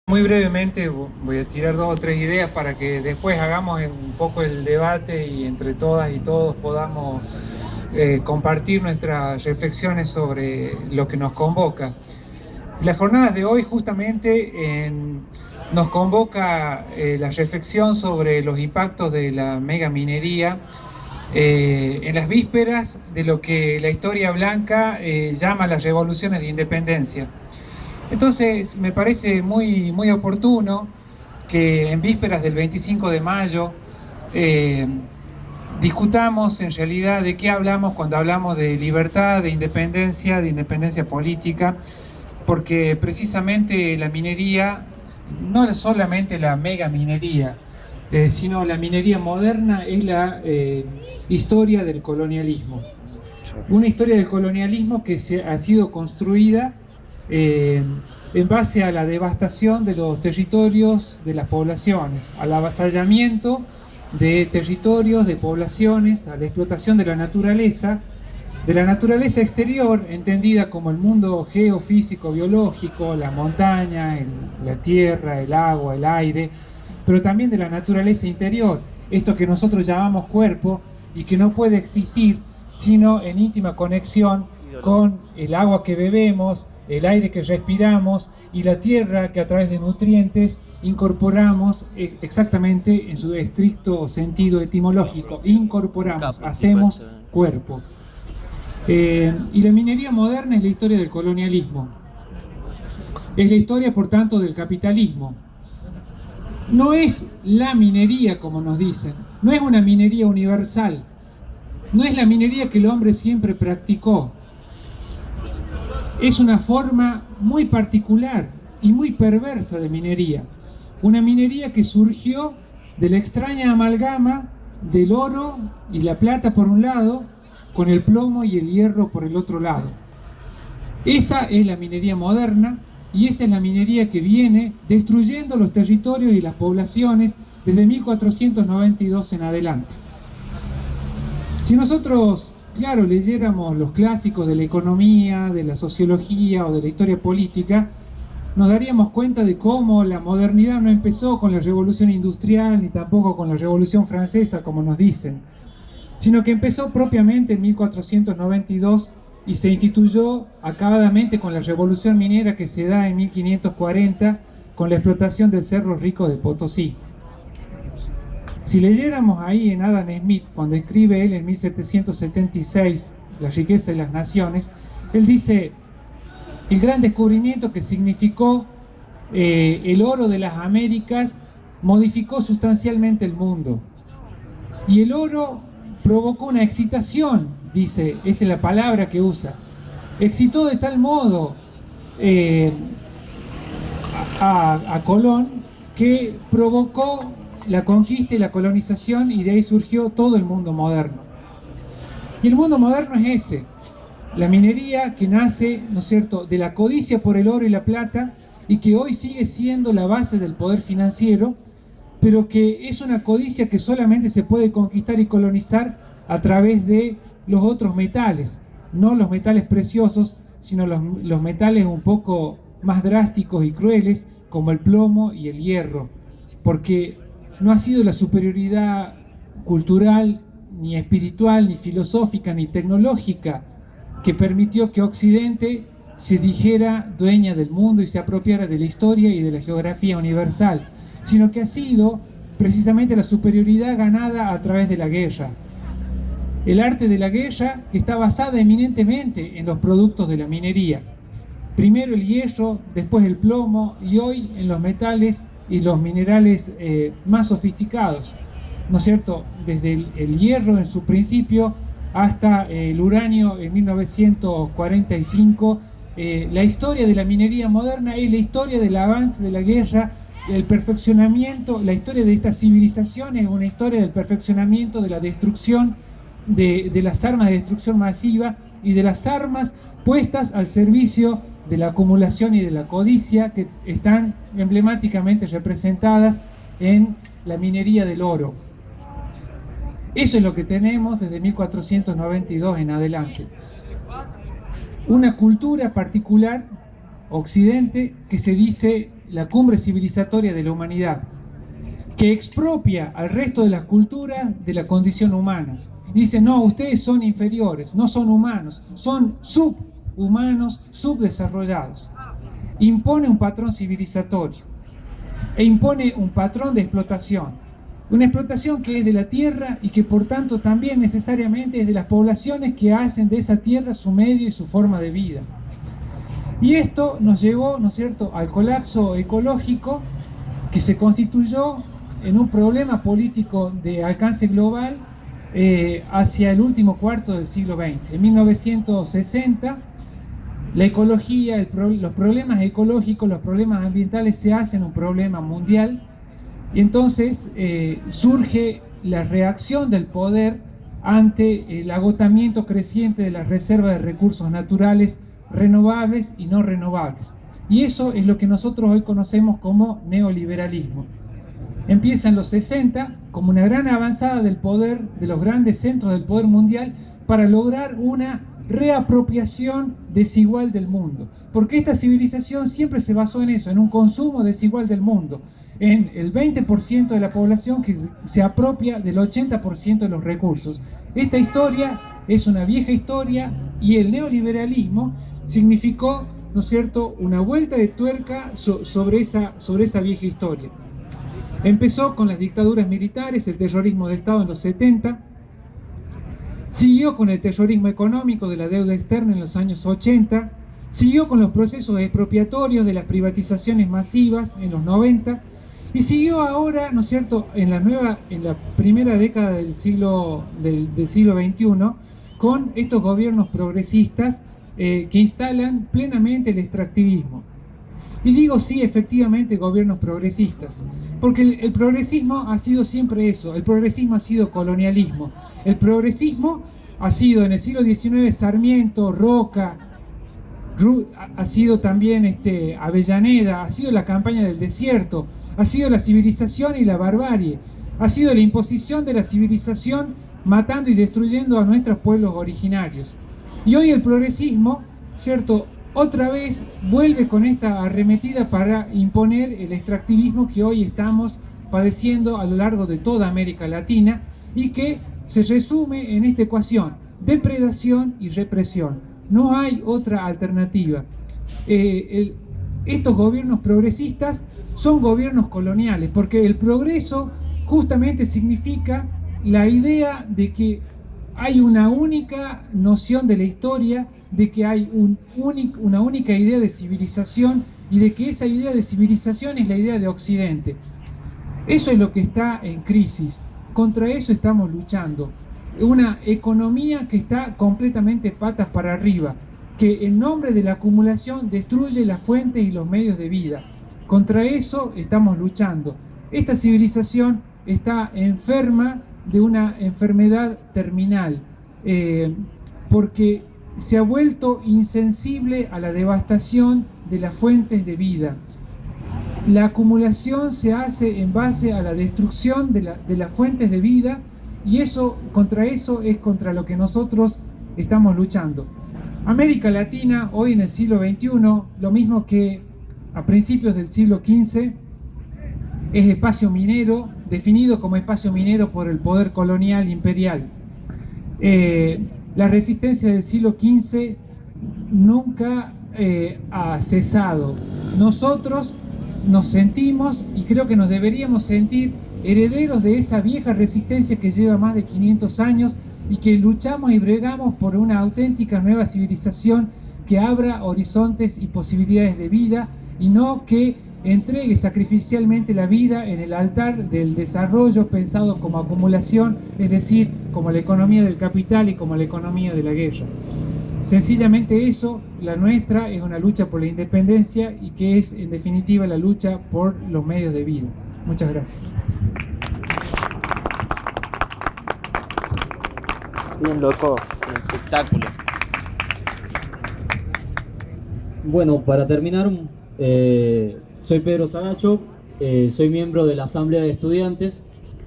Muy brevemente voy a tirar dos o tres ideas para que después hagamos un poco el debate y entre todas y todos podamos compartir nuestras reflexiones sobre lo que nos convoca. Las jornadas de hoy justamente nos convoca la reflexión sobre los impactos de la megaminería en las vísperas de lo que la historia blanca llama las revoluciones de independencia. Entonces me parece muy oportuno que en vísperas del 25 de mayo discutamos en realidad de qué hablamos cuando hablamos de libertad, de independencia política, porque precisamente la minería, no es solamente la mega minería, sino la minería moderna es la historia del colonialismo. Una historia del colonialismo que ha sido construida en base a la devastación de los territorios de las poblaciones, al avasallamiento de territorios, de poblaciones, a la explotación de la naturaleza exterior, entendida como el mundo geofísico, biológico, la montaña, la tierra, el agua, el aire, pero también de la naturaleza interior, esto que nosotros llamamos cuerpo y que no puede existir sino en íntima conexión con el agua que bebemos, el aire que respiramos y la tierra que a través de nutrientes incorporamos exactamente en su estricto sentido etimológico. Incorporamos, hacemos cuerpo. Y la minería moderna es la historia del colonialismo. Es la historia, por tanto, del capitalismo. No es la minería, como nos dicen. No es una minería universal. No es la minería que el hombre siempre practicó. Es una forma muy particular y muy perversa de minería. Una minería que surgió de la extraña amalgama del oro y la plata por un lado, con el plomo y el hierro por el otro lado. Esa es la minería moderna y esa es la minería que viene destruyendo los territorios y las poblaciones desde 1492 en adelante. Si nosotros, claro, leyéramos los clásicos de la economía, de la sociología o de la historia política, nos daríamos cuenta de cómo la modernidad no empezó con la revolución industrial ni tampoco con la revolución francesa, como nos dicen, sino que empezó propiamente en 1492 y se instituyó acabadamente con la revolución minera que se da en 1540 con la explotación del Cerro Rico de Potosí. Si leyéramos ahí en Adam Smith, cuando escribe él en 1776 La riqueza de las naciones, él dice: el gran descubrimiento que significó el oro de las Américas modificó sustancialmente el mundo. Y el oro provocó una excitación, dice, esa es la palabra que usa. Excitó de tal modo a Colón que provocó la conquista y la colonización, y de ahí surgió todo el mundo moderno. Y el mundo moderno es ese, la minería que nace, ¿no es cierto?, de la codicia por el oro y la plata, y que hoy sigue siendo la base del poder financiero, pero que es una codicia que solamente se puede conquistar y colonizar a través de los otros metales, no los metales preciosos, sino los metales un poco más drásticos y crueles, como el plomo y el hierro, porque no ha sido la superioridad cultural, ni espiritual, ni filosófica, ni tecnológica que permitió que Occidente se dijera dueña del mundo y se apropiara de la historia y de la geografía universal, sino que ha sido precisamente la superioridad ganada a través de la guerra. El arte de la guerra está basada eminentemente en los productos de la minería. Primero el hierro, después el plomo y hoy en los metales y los minerales más sofisticados, ¿no es cierto? Desde el hierro en su principio hasta el uranio en 1945. La historia de la minería moderna es la historia del avance de la guerra, el perfeccionamiento, la historia de esta civilización es una historia del perfeccionamiento, de la destrucción, de las armas de destrucción masiva y de las armas puestas al servicio de la acumulación y de la codicia, que están emblemáticamente representadas en la minería del oro. Eso es lo que tenemos desde 1492 en adelante. Una cultura particular, Occidente, que se dice la cumbre civilizatoria de la humanidad, que expropia al resto de las culturas de la condición humana. Dice, no, ustedes son inferiores, no son humanos, son subhumanos, subdesarrollados. Impone un patrón civilizatorio e impone un patrón de explotación. Una explotación que es de la tierra y que por tanto también necesariamente es de las poblaciones que hacen de esa tierra su medio y su forma de vida. Y esto nos llevó, ¿no es cierto?, al colapso ecológico que se constituyó en un problema político de alcance global hacia el último cuarto del siglo XX. En 1960, la ecología, los problemas ecológicos, los problemas ambientales se hacen un problema mundial, y entonces surge la reacción del poder ante el agotamiento creciente de las reservas de recursos naturales renovables y no renovables. Y eso es lo que nosotros hoy conocemos como neoliberalismo. Empieza en los 60 como una gran avanzada del poder, de los grandes centros del poder mundial, para lograr una reapropiación desigual del mundo. Porque esta civilización siempre se basó en eso, en un consumo desigual del mundo, en el 20% de la población que se apropia del 80% de los recursos. Esta historia es una vieja historia y el neoliberalismo significó, ¿no es cierto?, una vuelta de tuerca sobre esa vieja historia. Empezó con las dictaduras militares, el terrorismo de Estado en los 70, siguió con el terrorismo económico de la deuda externa en los años 80, siguió con los procesos expropiatorios de las privatizaciones masivas en los 90, y siguió ahora, ¿no es cierto?, en la primera década del siglo XXI, con estos gobiernos progresistas que instalan plenamente el extractivismo. Y digo sí, efectivamente, gobiernos progresistas, porque el progresismo ha sido siempre eso, el progresismo ha sido colonialismo, el progresismo ha sido en el siglo XIX Sarmiento, Roca, ha sido también Avellaneda, ha sido la campaña del desierto, ha sido la civilización y la barbarie, ha sido la imposición de la civilización matando y destruyendo a nuestros pueblos originarios. Y hoy el progresismo, ¿cierto?, otra vez vuelve con esta arremetida para imponer el extractivismo que hoy estamos padeciendo a lo largo de toda América Latina y que se resume en esta ecuación: depredación y represión. No hay otra alternativa. Estos gobiernos progresistas son gobiernos coloniales, porque el progreso justamente significa la idea de que hay una única noción de la historia, de que hay una única idea de civilización y de que esa idea de civilización es la idea de Occidente. Eso es lo que está en crisis. Contra eso estamos luchando. Una economía que está completamente patas para arriba, que en nombre de la acumulación destruye las fuentes y los medios de vida. Contra eso estamos luchando. Esta civilización está enferma de una enfermedad terminal, porque se ha vuelto insensible a la devastación de las fuentes de vida. La acumulación se hace en base a la destrucción de las fuentes de vida, y contra eso es contra lo que nosotros estamos luchando. América Latina hoy en el siglo XXI, lo mismo que a principios del siglo XV, es espacio minero, definido como espacio minero por el poder colonial imperial. La resistencia del siglo XV nunca ha cesado. Nosotros nos sentimos, y creo que nos deberíamos sentir, herederos de esa vieja resistencia que lleva más de 500 años y que luchamos y bregamos por una auténtica nueva civilización que abra horizontes y posibilidades de vida, y no que entregue sacrificialmente la vida en el altar del desarrollo pensado como acumulación, es decir, como la economía del capital y como la economía de la guerra. Sencillamente eso, la nuestra es una lucha por la independencia y que es en definitiva la lucha por los medios de vida. Muchas gracias. Bien loco, un espectáculo. Bueno, para terminar, soy Pedro Saracho, soy miembro de la Asamblea de Estudiantes